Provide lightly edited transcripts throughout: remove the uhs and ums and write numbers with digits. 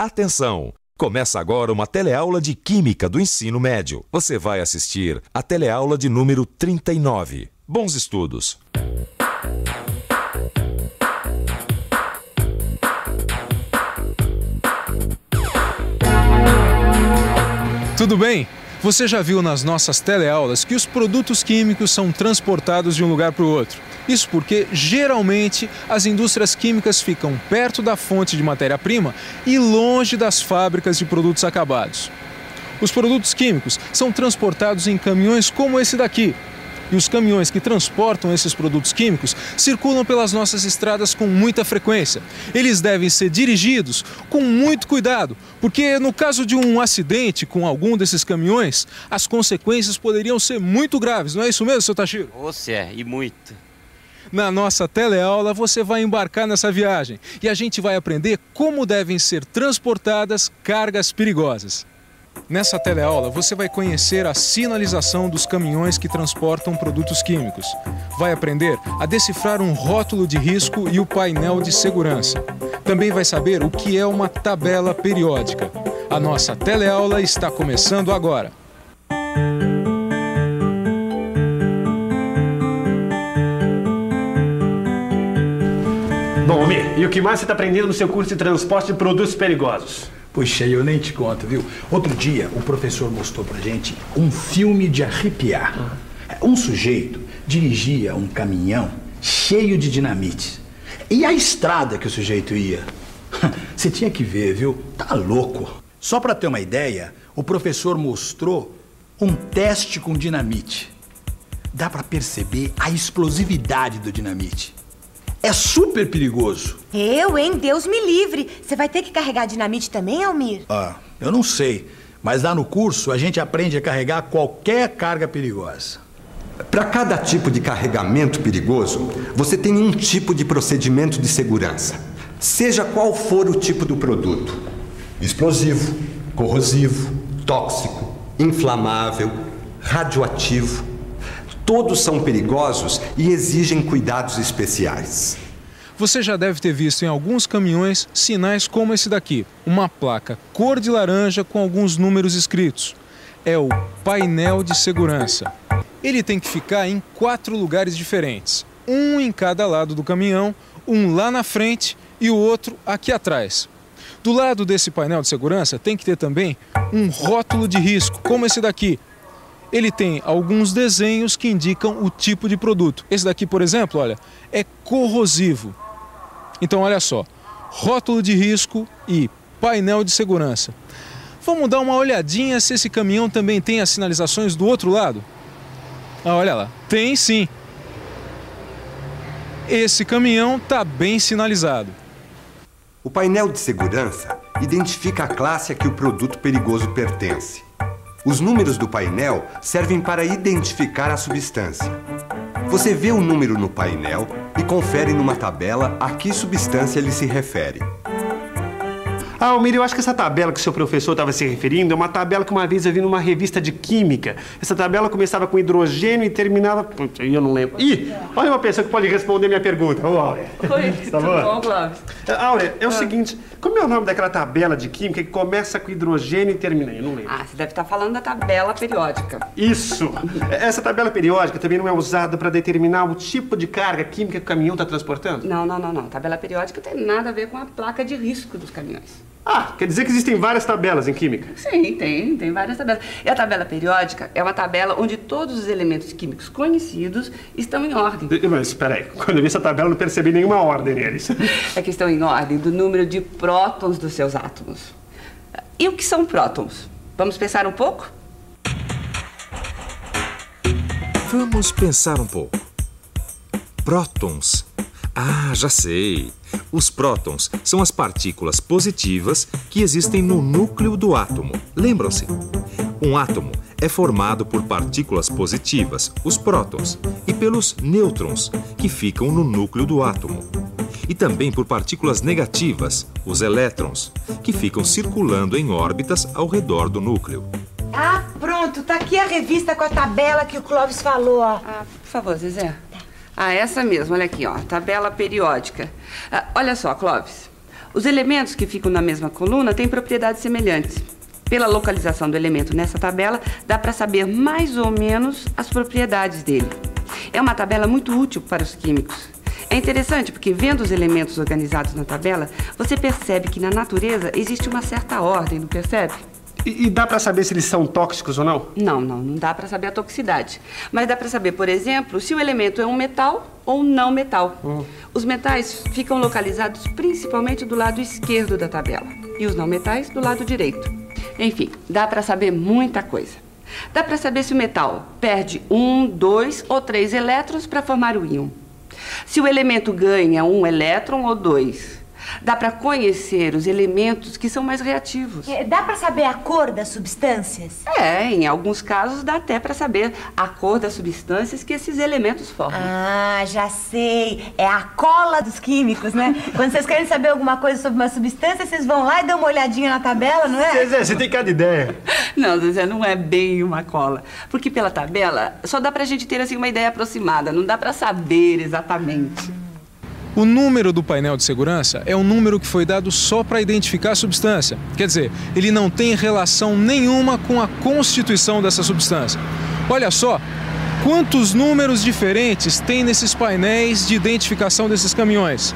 Atenção! Começa agora uma teleaula de Química do Ensino Médio. Você vai assistir a teleaula de número 39. Bons estudos! Tudo bem? Você já viu nas nossas teleaulas que os produtos químicos são transportados de um lugar para o outro. Isso porque, geralmente, as indústrias químicas ficam perto da fonte de matéria-prima e longe das fábricas de produtos acabados. Os produtos químicos são transportados em caminhões como esse daqui. E os caminhões que transportam esses produtos químicos circulam pelas nossas estradas com muita frequência. Eles devem ser dirigidos com muito cuidado, porque no caso de um acidente com algum desses caminhões, as consequências poderiam ser muito graves. Não é isso mesmo, seu Tashiro? E muito. Na nossa teleaula você vai embarcar nessa viagem e a gente vai aprender como devem ser transportadas cargas perigosas. Nessa teleaula você vai conhecer a sinalização dos caminhões que transportam produtos químicos. Vai aprender a decifrar um rótulo de risco e o painel de segurança. Também vai saber o que é uma tabela periódica. A nossa teleaula está começando agora. Bom, Almir, e o que mais você está aprendendo no seu curso de transporte de produtos perigosos? Puxa, eu nem te conto, viu? Outro dia, o professor mostrou pra gente um filme de arrepiar. Um sujeito dirigia um caminhão cheio de dinamite. E a estrada que o sujeito ia? Você tinha que ver, viu? Tá louco. Só pra ter uma ideia, o professor mostrou um teste com dinamite. Dá pra perceber a explosividade do dinamite. É super perigoso. Hein? Deus me livre. Você vai ter que carregar dinamite também, Almir? Eu não sei. Mas lá no curso a gente aprende a carregar qualquer carga perigosa. Para cada tipo de carregamento perigoso, você tem um tipo de procedimento de segurança. Seja qual for o tipo do produto. Explosivo, corrosivo, tóxico, inflamável, radioativo. Todos são perigosos e exigem cuidados especiais. Você já deve ter visto em alguns caminhões sinais como esse daqui. Uma placa cor de laranja com alguns números escritos. É o painel de segurança. Ele tem que ficar em 4 lugares diferentes. Um em cada lado do caminhão, um lá na frente e o outro aqui atrás. Do lado desse painel de segurança tem que ter também um rótulo de risco, como esse daqui. Ele tem alguns desenhos que indicam o tipo de produto. Esse daqui, por exemplo, olha, é corrosivo. Então, olha só, rótulo de risco e painel de segurança. Vamos dar uma olhadinha se esse caminhão também tem as sinalizações do outro lado? Olha lá, tem sim. Esse caminhão está bem sinalizado. O painel de segurança identifica a classe a que o produto perigoso pertence. Os números do painel servem para identificar a substância. Você vê o número no painel e confere numa tabela a que substância ele se refere. Almir, eu acho que essa tabela que o seu professor estava se referindo é uma tabela que uma vez eu vi numa revista de química. Essa tabela começava com hidrogênio e terminava... Eu não lembro. Ih, olha uma pessoa que pode responder minha pergunta. Ô, Aurea. Oi, tá bom, Clóvis? Aurea, é o seguinte, como é o nome daquela tabela de química que começa com hidrogênio e termina? Eu não lembro. Você deve estar falando da tabela periódica. Isso! Essa tabela periódica também não é usada para determinar o tipo de carga química que o caminhão está transportando? Não. Tabela periódica tem nada a ver com a placa de risco dos caminhões. Quer dizer que existem várias tabelas em química? Sim, tem várias tabelas. E a tabela periódica é uma tabela onde todos os elementos químicos conhecidos estão em ordem. Mas espera aí, quando eu vi essa tabela eu não percebi nenhuma ordem neles. É que estão em ordem do número de prótons dos seus átomos. E o que são prótons? Vamos pensar um pouco? Vamos pensar um pouco. Prótons. Já sei. Os prótons são as partículas positivas que existem no núcleo do átomo. Lembram-se? Um átomo é formado por partículas positivas, os prótons, e pelos nêutrons, que ficam no núcleo do átomo. E também por partículas negativas, os elétrons, que ficam circulando em órbitas ao redor do núcleo. Pronto, tá aqui a revista com a tabela que o Clóvis falou, ó. Por favor, Zezé. Essa mesmo, olha aqui, ó, tabela periódica. Olha só, Clóvis, Os elementos que ficam na mesma coluna têm propriedades semelhantes. Pela localização do elemento nessa tabela, dá para saber mais ou menos as propriedades dele. É uma tabela muito útil para os químicos. É interessante porque, vendo os elementos organizados na tabela, você percebe que na natureza existe uma certa ordem, não percebe? E dá para saber se eles são tóxicos ou não? Não dá para saber a toxicidade. Mas dá para saber, por exemplo, se o elemento é um metal ou um não metal. Os metais ficam localizados principalmente do lado esquerdo da tabela e os não metais do lado direito. Enfim, dá para saber muita coisa. Dá para saber se o metal perde 1, 2 ou 3 elétrons para formar o íon. Se o elemento ganha 1 elétron ou 2. Dá para conhecer os elementos que são mais reativos. Dá para saber a cor das substâncias? Em alguns casos dá até para saber a cor das substâncias que esses elementos formam. Ah, já sei. É a cola dos químicos, né? Quando vocês querem saber alguma coisa sobre uma substância, vocês vão lá e dão uma olhadinha na tabela, não é? Zezé, você tem cada ideia. Não, Zezé, não é bem uma cola. Porque pela tabela só dá pra gente ter assim uma ideia aproximada, não dá pra saber exatamente. O número do painel de segurança é um número que foi dado só para identificar a substância. Quer dizer, ele não tem relação nenhuma com a constituição dessa substância. Olha só quantos números diferentes tem nesses painéis de identificação desses caminhões.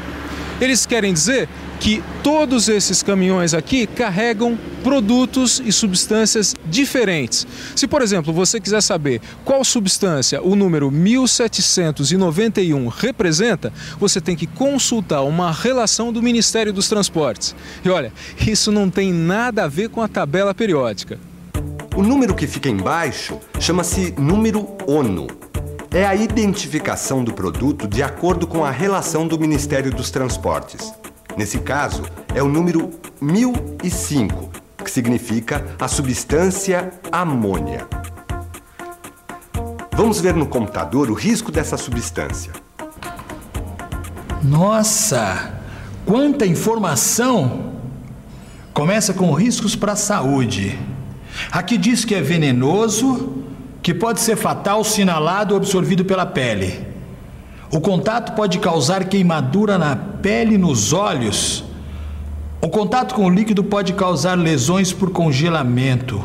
Eles querem dizer que todos esses caminhões aqui carregam produtos e substâncias diferentes. Se, por exemplo, você quiser saber qual substância o número 1791 representa, você tem que consultar uma relação do Ministério dos Transportes. E olha, isso não tem nada a ver com a tabela periódica. O número que fica embaixo chama-se número ONU. É a identificação do produto de acordo com a relação do Ministério dos Transportes. Nesse caso, é o número 1005, que significa a substância amônia. Vamos ver no computador o risco dessa substância. Nossa, quanta informação! Começa com riscos para a saúde. Aqui diz que é venenoso, que pode ser fatal se inalado ou absorvido pela pele. O contato pode causar queimadura na pele e nos olhos. O contato com o líquido pode causar lesões por congelamento.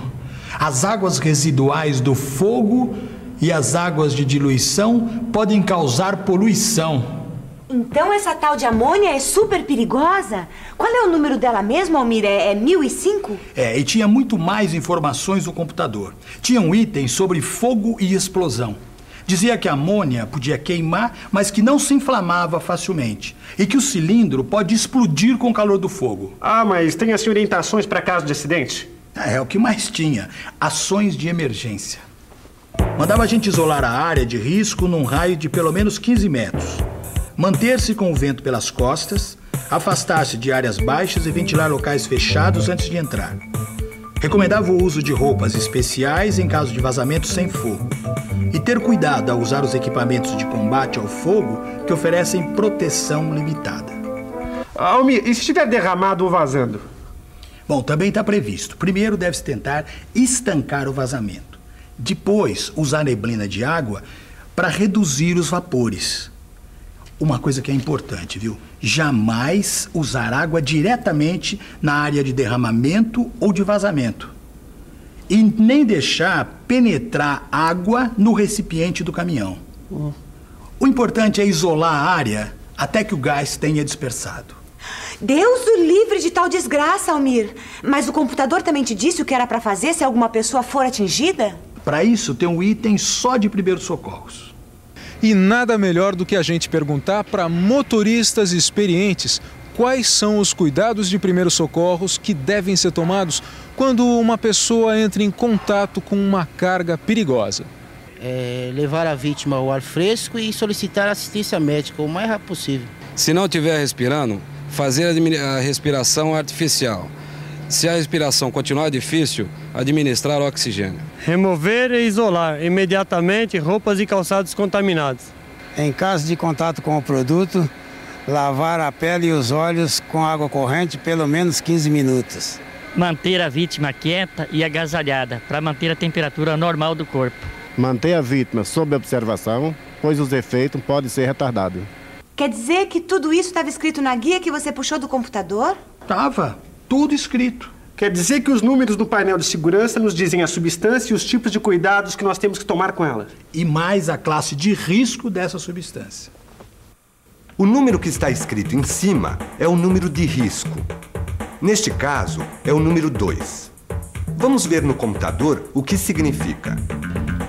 As águas residuais do fogo e as águas de diluição podem causar poluição. Então essa tal de amônia é super perigosa? Qual é o número dela mesmo, Almir? É 1005? E tinha muito mais informações no computador. Tinha um item sobre fogo e explosão. Dizia que a amônia podia queimar, mas que não se inflamava facilmente. E que o cilindro pode explodir com o calor do fogo. Ah, mas tem assim orientações para caso de acidente? É o que mais tinha. Ações de emergência. Mandava a gente isolar a área de risco num raio de pelo menos 15 metros. Manter-se com o vento pelas costas, afastar-se de áreas baixas e ventilar locais fechados antes de entrar. Recomendava o uso de roupas especiais em caso de vazamento sem fogo. E ter cuidado ao usar os equipamentos de combate ao fogo que oferecem proteção limitada. Almir, e se estiver derramado ou vazando? Bom, também está previsto. Primeiro deve-se tentar estancar o vazamento. Depois, usar neblina de água para reduzir os vapores. Uma coisa que é importante, viu? Jamais usar água diretamente na área de derramamento ou de vazamento. E nem deixar penetrar água no recipiente do caminhão. O importante é isolar a área até que o gás tenha dispersado. Deus o livre de tal desgraça, Almir. Mas o computador também te disse o que era para fazer se alguma pessoa for atingida? Para isso, tem um item só de primeiros socorros. E nada melhor do que a gente perguntar para motoristas experientes quais são os cuidados de primeiros socorros que devem ser tomados quando uma pessoa entra em contato com uma carga perigosa. Levar a vítima ao ar fresco e solicitar assistência médica o mais rápido possível. Se não estiver respirando, fazer a respiração artificial. Se a respiração continuar difícil, administrar oxigênio. Remover e isolar imediatamente roupas e calçados contaminados. Em caso de contato com o produto, lavar a pele e os olhos com água corrente pelo menos 15 minutos. Manter a vítima quieta e agasalhada para manter a temperatura normal do corpo. Manter a vítima sob observação, pois os efeitos podem ser retardados. Quer dizer que tudo isso estava escrito na guia que você puxou do computador? Tava, tudo escrito. Quer dizer que os números do painel de segurança nos dizem a substância e os tipos de cuidados que nós temos que tomar com ela. E mais a classe de risco dessa substância. O número que está escrito em cima é o número de risco. Neste caso, é o número 2. Vamos ver no computador o que significa.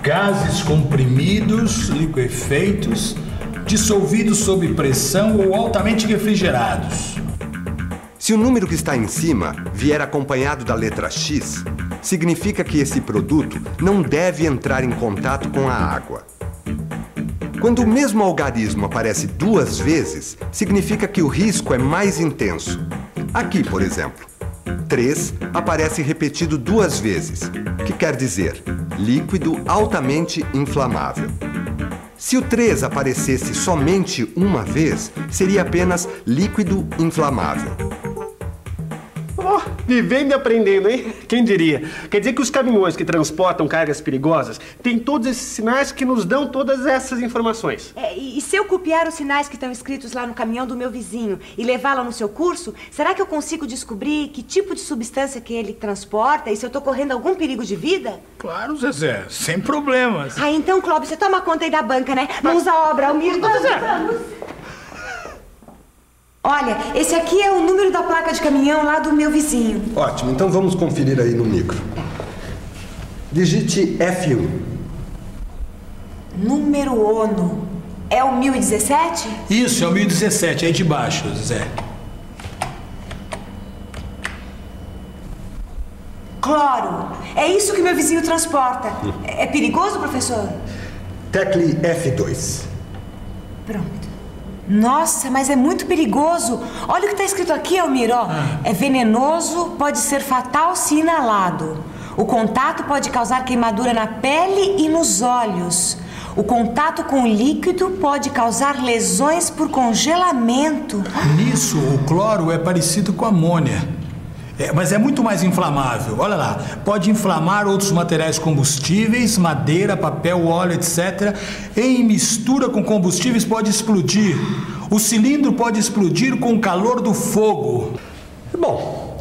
Gases comprimidos, liquefeitos, dissolvidos sob pressão ou altamente refrigerados. Se o número que está em cima vier acompanhado da letra X, significa que esse produto não deve entrar em contato com a água. Quando o mesmo algarismo aparece 2 vezes, significa que o risco é mais intenso. Aqui, por exemplo, 3 aparece repetido 2 vezes, que quer dizer líquido altamente inflamável. Se o 3 aparecesse somente uma vez, seria apenas líquido inflamável. Vivendo e aprendendo, hein? Quem diria? Quer dizer que os caminhões que transportam cargas perigosas têm todos esses sinais que nos dão todas essas informações. E se eu copiar os sinais que estão escritos lá no caminhão do meu vizinho e levá-la no seu curso, será que eu consigo descobrir que tipo de substância que ele transporta e se eu estou correndo algum perigo de vida? Claro, Zezé, sem problemas. Ah, então, Clóvis, você toma conta aí da banca, né? Vamos à obra, Almir. Vamos. Olha, esse aqui é o número da placa de caminhão lá do meu vizinho. Ótimo, então vamos conferir aí no micro. Digite F1. Número ONU. É o 1017? Isso, é o 1017, aí de baixo, Zé. Cloro. É isso que meu vizinho transporta. É perigoso, professor? Tecle F2. Pronto. Nossa, mas é muito perigoso. Olha o que está escrito aqui, Almir, ó. É venenoso, pode ser fatal se inalado. O contato pode causar queimadura na pele e nos olhos. O contato com o líquido pode causar lesões por congelamento. Nisso, o cloro é parecido com a amônia. Mas é muito mais inflamável. Olha lá, pode inflamar outros materiais combustíveis, madeira, papel, óleo, etc. Em mistura com combustíveis pode explodir. O cilindro pode explodir com o calor do fogo. Bom,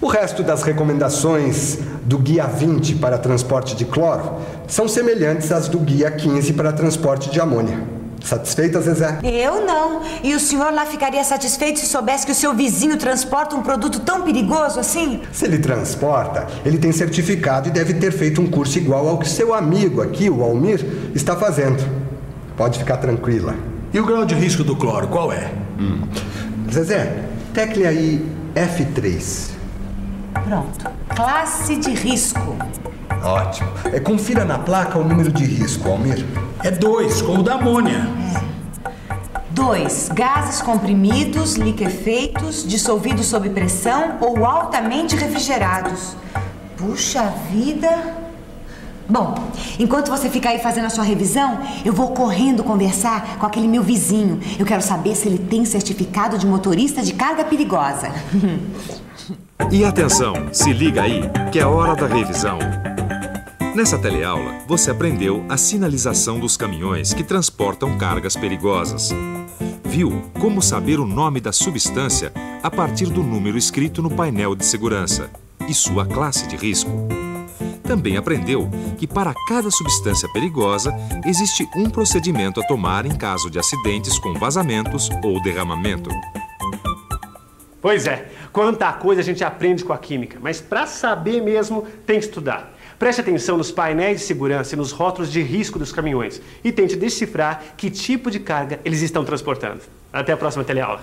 o resto das recomendações do Guia 20 para transporte de cloro são semelhantes às do Guia 15 para transporte de amônia. Satisfeita, Zezé? Eu não. E o senhor lá ficaria satisfeito se soubesse que o seu vizinho transporta um produto tão perigoso assim? Se ele transporta, ele tem certificado e deve ter feito um curso igual ao que seu amigo aqui, o Almir, está fazendo. Pode ficar tranquila. E o grau de risco do cloro, qual é? Zezé, tecle aí F3. Pronto. Classe de risco. Ótimo. Confira na placa o número de risco, Almir. É 2, como o da amônia. 2. Gases comprimidos, liquefeitos, dissolvidos sob pressão ou altamente refrigerados. Puxa vida! Bom, enquanto você fica aí fazendo a sua revisão, eu vou correndo conversar com aquele meu vizinho. Eu quero saber se ele tem certificado de motorista de carga perigosa. E atenção, se liga aí, que é hora da revisão. Nessa teleaula, você aprendeu a sinalização dos caminhões que transportam cargas perigosas. Viu como saber o nome da substância a partir do número escrito no painel de segurança e sua classe de risco. Também aprendeu que para cada substância perigosa existe um procedimento a tomar em caso de acidentes com vazamentos ou derramamento. Pois é, quanta coisa a gente aprende com a química, mas para saber mesmo tem que estudar. Preste atenção nos painéis de segurança e nos rótulos de risco dos caminhões e tente decifrar que tipo de carga eles estão transportando. Até a próxima teleaula.